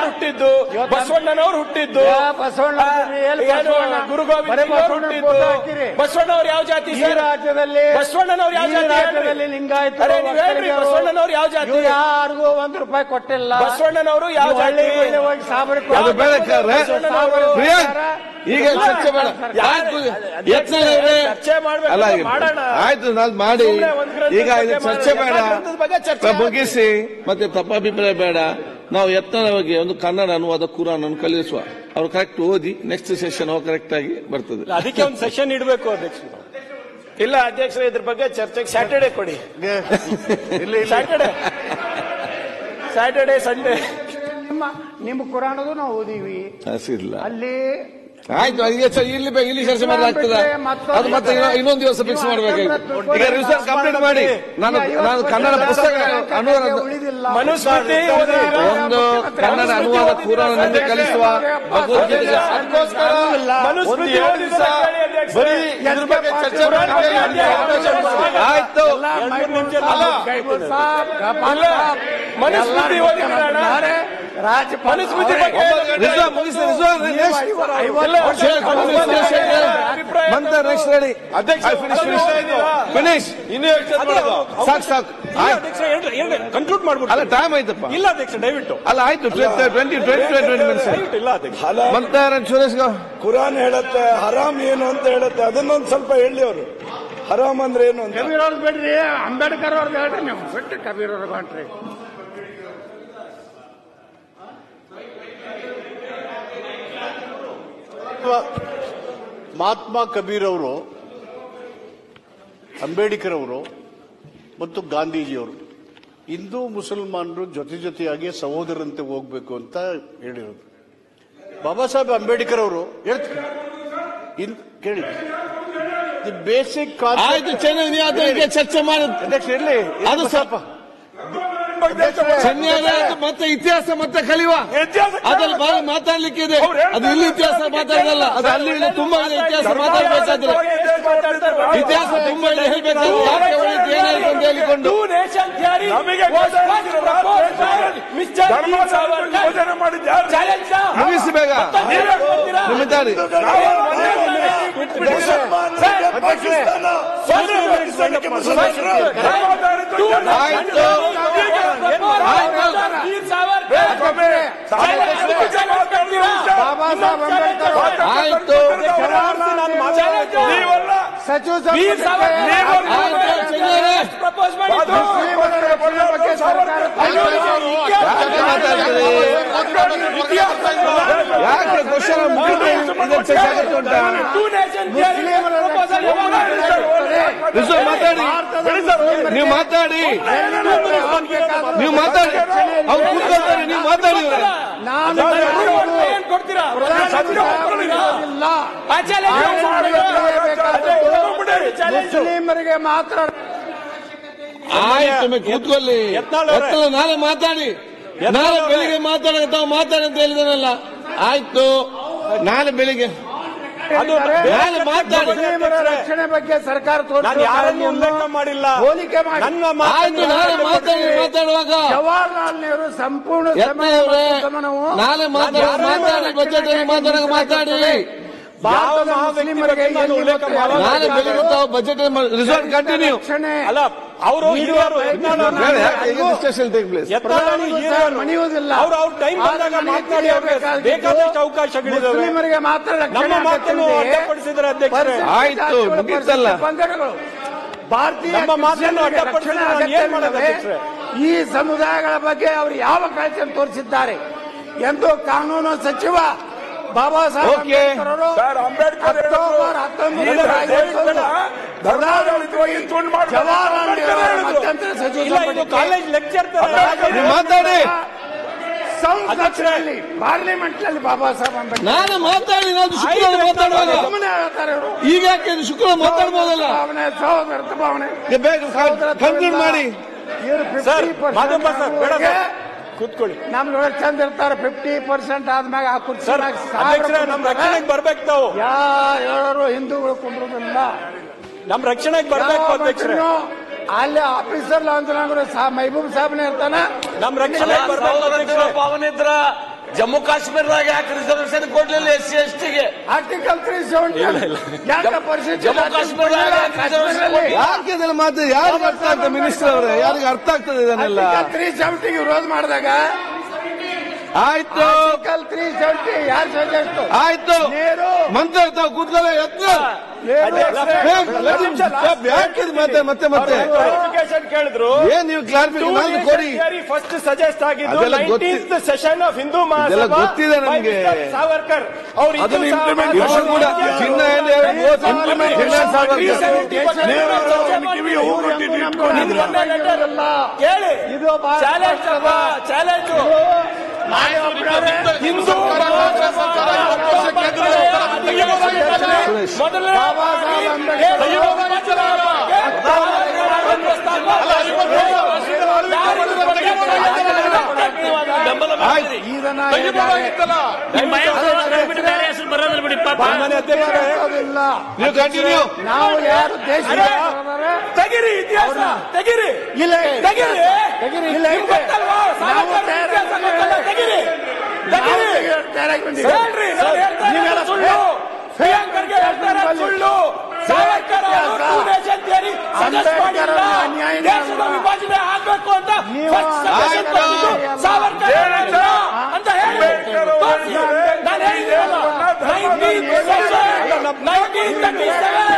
ಹುಟ್ಟಿದ್ದು ಬಸವಣ್ಣನವರು ಹುಟ್ಟಿದ್ದು ಗುರು ಗೋವಿಂದ ಹುಟ್ಟಿದ್ದು ಬಸವಣ್ಣವ್ರು ಯಾವ ಜಾತಿ ರಾಜ್ಯದಲ್ಲಿ ಬಸವಣ್ಣನವ್ರು ಯಾವ ಜಾತಿ ಲಿಂಗಾಯತ ಬಸವಣ್ಣನವ್ರು ಯಾವ ಜಾತಿ ಯಾರಿಗೂ ₹1 ಕೊಟ್ಟಿಲ್ಲ ಬಸವಣ್ಣನವರು ಯಾವ ಜಾತಿ ಈಗ ಚರ್ಚೆ ಬೇಡ ಚರ್ಚೆ ಆಯ್ತು ನಾವ್ ಮಾಡಿ ಈಗ ಚರ್ಚೆ ಬೇಡ ಮುಗಿಸಿ ಮತ್ತೆ ತಪ್ಪಾಭಿಪ್ರಾಯ ಬೇಡ. ನಾವು ಯತ್ನವಾಗಿ ಒಂದು ಕನ್ನಡ ಅನುವಾದ ಕುರಾನ್ ಅನ್ನು ಕಲಿಸುವ ಅವ್ರು ಕರೆಕ್ಟ್ ಓದಿ ನೆಕ್ಸ್ಟ್ ಸೆಷನ್ ಕರೆಕ್ಟ್ ಆಗಿ ಬರ್ತದೆ. ಅದಕ್ಕೆ ಒಂದು ಸೆಷನ್ ಇಡಬೇಕು ಅಧ್ಯಕ್ಷ. ಇಲ್ಲ ಅಧ್ಯಕ್ಷರೇ ಇದ್ರ ಬಗ್ಗೆ ಚರ್ಚೆಗೆ ಸ್ಯಾಟರ್ಡೆ ಕೊಡಿ. ಸ್ಯಾಟರ್ಡೆ ಸಂಡೇ ನಿಮ್ಮ ಕುರಾನದು ನಾವು ಓದಿವಿ ಅಲ್ಲಿ. ಆಯ್ತು ಇಲ್ಲಿ ಚರ್ಚೆ ಮಾಡಲಾಗ್ತದ ಅದು ಮತ್ತೆ ಇನ್ನೊಂದು ದಿವಸ ಫಿಕ್ಸ್ ಮಾಡಬೇಕಾಗಿತ್ತು. ಈಗ ರಿಸರ್ಚ್ ಕಂಪ್ಲೀಟ್ ಮಾಡಿ ನಾನು ಕನ್ನಡ ಪುಸ್ತಕ ಅನುವಾದ ಮನುಸ್ಮೃತಿ ಒಂದು ಕನ್ನಡ ಅನುವಾದ ಕುರಾನ್ ಕಲಿಸುವ ಭಗವದ್ಗೀತೆ ಬರೀ ಇದ್ರ ಬಗ್ಗೆ ಚರ್ಚೆ ಆಯ್ತು. Manusmriti next ready finish conclude ಮಾಡ್ಬಿಟ್ಟು ಅಲ್ಲ ಟೈಮ್ ಆಯ್ತಪ್ಪ. ಇಲ್ಲ ಅಧ್ಯಕ್ಷ ದಯವಿಟ್ಟು ಅಲ್ಲ ಆಯ್ತು 20 ಮಿನಿಟ್ಸ್ ಇಲ್ಲ ಅಧ್ಯಕ್ಷ. ಮಂತಾರ ಸುರೇಶ್ ಕುರಾನ್ ಹೇಳತ್ತೆ ಹರಾಮ್ ಏನು ಅಂತ ಹೇಳುತ್ತೆ, ಅದನ್ನೊಂದು ಸ್ವಲ್ಪ ಹೇಳಿ ಅವರು. ಹರಾಮ್ ಅಂದ್ರೆ ಏನು ಅಂತ. ಕಬೀರ್ ಅವ್ರದ್ದು ಬಿಡ್ರಿ, ಅಂಬೇಡ್ಕರ್ ಅವ್ರದ್ದು ಹೇಳ್ರಿ ನೀವು ಬಿಟ್ಟು ಕಬೀರ್ ಅವ್ರಿಗೆ ಹೊಂಟ್ರಿ. ಮಹಾತ್ಮ ಕಬೀರ್ ಅವರು, ಅಂಬೇಡ್ಕರ್ ಅವರು ಮತ್ತು ಗಾಂಧೀಜಿಯವರು ಹಿಂದೂ ಮುಸಲ್ಮಾನರು ಜೊತೆಯಾಗಿ ಸಹೋದರಂತೆ ಹೋಗ್ಬೇಕು ಅಂತ ಹೇಳಿರೋದು. ಬಾಬಾ ಸಾಹೇಬ್ ಅಂಬೇಡ್ಕರ್ ಅವರು ಕೇಳಿ ದಿ ಬೇಸಿಕ್ ಆಯ್ತು ಚೆನ್ನಾಗಿ ಚರ್ಚೆ ಮಾಡಿ ಅದು ಸ್ವಲ್ಪ ಮತ್ತೆ ಇತಿಹಾಸ ಮತ್ತೆ ಕಲಿಯುವ ಅದ್ರಲ್ಲಿ ಬಾರಿ ಮಾತಾಡ್ಲಿಕ್ಕೆ ಇದೆ. ಅದು ಇಲ್ಲಿ ಇತಿಹಾಸ ಮಾತಾಡಲ್ಲ, ಅದು ಅಲ್ಲಿ ತುಂಬಾ ಇದೆ ಇತಿಹಾಸ ಮಾತಾಡಬೇಕಾದ್ರೆ. ಇತಿಹಾಸ ತುಂಬಾ ಇದೆ ಹೇಳ್ಬೇಕಾದ್ರೆ ಏನಾಯ್ತು ಅಂತ ಹೇಳಿಕೊಂಡು ಮುಗಿಸಿ ಬೇಗ ನಿಮ್ಮಿದ್ದಾರೆ. ಆಯ್ತು ಆಯ್ತು ಸಚಿವ ಯಾಕೆ ಕ್ವಶನ್ ನೀವು ಮಾತಾಡಿ ನೀವು ಮಾತಾಡಿ ಅವ್ರು ಕೂತ್ಕೊಳ್ತಾರೆ, ನೀವು ಮಾತಾಡಿ. ಮುಸ್ಲಿಮರಿಗೆ ಮಾತ್ರ ಆಯ್ತು ಕೂತ್ಕೊಳ್ಳಿ. ನಾಳೆ ಮಾತಾಡಿ, ನಾಳೆ ಬೆಳಿಗ್ಗೆ ಮಾತಾಡ ತಾವು ಮಾತಾಡಿ ಅಂತ ಹೇಳಿದಾನಲ್ಲ. ಆಯ್ತು ನಾಳೆ ಬೆಳಿಗ್ಗೆ ಮುಸ್ಲಿಮರ ರಕ್ಷಣೆ ಬಗ್ಗೆ ಸರ್ಕಾರ ಉಲ್ಲೇಖ ಮಾಡಿಲ್ಲ, ಹೋಲಿಕೆ ಮಾಡಿ. ಆಯ್ತು ನಾಳೆ ಮಾತಾಡುವಾಗ ಜವಾಹರ್ಲಾಲ್ ನೆಹರು ಸಂಪೂರ್ಣ ನಾಳೆ ಮಾತಾಡಿ ಬಜೆಟ್ ಮಾತಾಡಿ. ಮುಸ್ಲಿಮರಿಗೆ ನಾಳೆ ಬೆಳಿಗ್ಗೆ ತಾವು ಬಜೆಟ್ ರಿಸಲ್ಟ್ ಕಂಟಿನ್ಯೂ ಅಲ್ಲ ಅವರು ಮಣಿಯುವುದಿಲ್ಲ. ಅವ್ರ ಟೈಮ್ ಬಂದಾಗ ಮಾತನಾಡಿ, ಬೇಕಾದಷ್ಟು ಅವಕಾಶಗಳಿವೆ. ಮುಸ್ಲಿಮರಿಗೆ ಮಾತ್ರ ನಮ್ಮ ಮಾತನ್ನು ಅಡ್ಡಪಡಿಸಿದರೆ ಅಧ್ಯಕ್ಷರೇ ಆಯ್ತು ಮುಗಿತಲ್ಲ. ಭಾರತೀಯ ನಮ್ಮ ಮಾತನ್ನು ಅಡ್ಡಪಡಿಸಿದರೆ ಏನ್ ಮಾಡೋದು ಅಧ್ಯಕ್ಷರೇ? ಈ ಸಮುದಾಯಗಳ ಬಗ್ಗೆ ಅವರು ಯಾವ ಕಾಳಜಿಯನ್ನು ತೋರಿಸಿದ್ದಾರೆ ಎಂದು ಕಾನೂನು ಸಚಿವ ಬಾಬಾ ಸಾಹೇಬ್ ಅಂಬೇಡ್ಕರ್ ಅಕ್ಟೋಬರ್ 1950 ಜವಾಹರ್ಲಾಲ್ ನೆಹರು ಮಧ್ಯಂತರ ಸಚಿವ ಕಾಲೇಜ್ ಲೆಕ್ಚರ್ ಮಾತಾಡಿ ಸಂಸತ್ನಲ್ಲಿ ಪಾರ್ಲಿಮೆಂಟ್ ನಲ್ಲಿ ಬಾಬಾ ಸಾಹೇಬ್ ಅಂಬೇಡ್ಕರ್ ನಾನು ಮಾತಾಡಿ. ನಾನು ಶುಕ್ರವಾರ ಮಾತಾಡುವಾಗ ಈಗ ಯಾಕೆ ಶುಕ್ರವಾರ ಮಾತಾಡ್ಬೋದಲ್ಲ. ಸಹೋದರ ಭಾವನೆ ಕಂಪ್ಲೀಟ್ ಮಾಡಿ ಕೂತ್ಕೊಳ್ಳಿ. ನಮ್ಗೆ ಚಂದ ಇರ್ತಾರೆ 50% ಆದ್ಮ್ಯಾಗ ಆ ಕುರ್ಚಿ ನಮ್ ರಕ್ಷಣೆಗೆ ಬರ್ಬೇಕು. ತಾವು ಹೇಳೋರು ಹಿಂದೂಗಳು ಕುಂಡ್ರುದಿಲ್ಲ, ನಮ್ ರಕ್ಷಣೆಗೆ ಬರ್ಬೇಕು ಅಧ್ಯಕ್ಷರೇ. ಅಲ್ಲಿ ಆಫೀಸರ್ ಲಾಂಛನಗಳು ಮೈಬೂಬ್ ಸಾಹೇಬ್ನೇ ಇರ್ತಾನ. ನಮ್ ರಕ್ಷಣೆಗೆ ಬರ್ಬೇಕು ಅವನಿದ್ರ ಜಮ್ಮು ಕಾಶ್ಮೀರದಾಗ ಯಾಕೆ ರಿಸರ್ವೇಶನ್ ಕೊಡ್ಲಿಲ್ಲ SC ST ಗೆ? ಆರ್ಟಿಕಲ್ 370 ಯಾಕೆ ಪರಿಸ್ಥಿತಿ ಜಮ್ಮು ಕಾಶ್ಮೀರದಾಗ ಯಾಕೆ ಇದೆಲ್ಲ ಮಾತು ಯಾರಿಗೆ ಅರ್ಥ ಆಗ್ತದೆ ಮಿನಿಸ್ಟರ್ ಅವರೇ? ಯಾರಿಗೆ ಅರ್ಥ ಆಗ್ತದೆ ಇದನ್ನೆಲ್ಲ? 370 ವಿರೋಧ ಮಾಡಿದಾಗ ಆಯ್ತು, ಆರ್ಟಿಕಲ್ 370 ಯಾರು ಸಜೆಸ್ಟ್? ಆಯ್ತು, ನೇರು ಮಂತ್ರಿ ತಾವು ಕೂತ್ಕೊಳ್ಳಿ ಎತ್ತ ಮತ್ತೆ ಮತ್ತೆ ಕ್ಲಾರಿಫಿಕೇಶನ್ ಕೇಳಿದ್ರು. ಏನ್ ನೀವು ಕ್ಲಾರಿಫಿಕೇಶನ್ ಕೊಡಿ. ಫಸ್ಟ್ ಸಜೆಸ್ಟ್ ಆಗಿದ್ದು ಅದೆಲ್ಲ 19th ಸೆಷನ್ ಆಫ್ ಹಿಂದೂ ಅದೆಲ್ಲ ಗೊತ್ತಿದೆ ನಮ್ಗೆ. ಸಾವರ್ಕರ್ ಅವರು ಅದನ್ನು ಇಂಪ್ಲಿಮೆಂಟ್ ಕೂಡ ಚಿನ್ನ ಕೇಳಿ. ಇದು ಚಾಲೆಂಜ್ ಚಾಲೆಂಜ್ ಹಿಂದೂ ಮೊದಲೇ ನೀವು ಕಂಟಿನ್ಯೂ. ನಾವು ಯಾರು ದೇಶ ತೆಗಿರಿ, ಇತಿಹಾಸ ತೆಗಿರಿ, ಇಲ್ಲ ತೆಗಿರಿ, ಇಲ್ಲ ತೆಗಿರಿ, ಹೇಳ್ರಿ. ಸುಳ್ಳು ಪ್ರಿಯಾಂಕರ್ಗೆ ಹೇಳ್ತಾರೆ ಸುಳ್ಳು. Savarkar two nation theory suggest ಮಾಡಿಲ್ಲ. ದೇಶದ ವಿಭಜನೆ ಆಗ್ಬೇಕು ಅಂತ ಸಾವರ್ಕರ್ ಅಂತ ಹೇಳಿ ನಾನು ಹೇಳಿದ್ದೀನಲ್ಲ 1937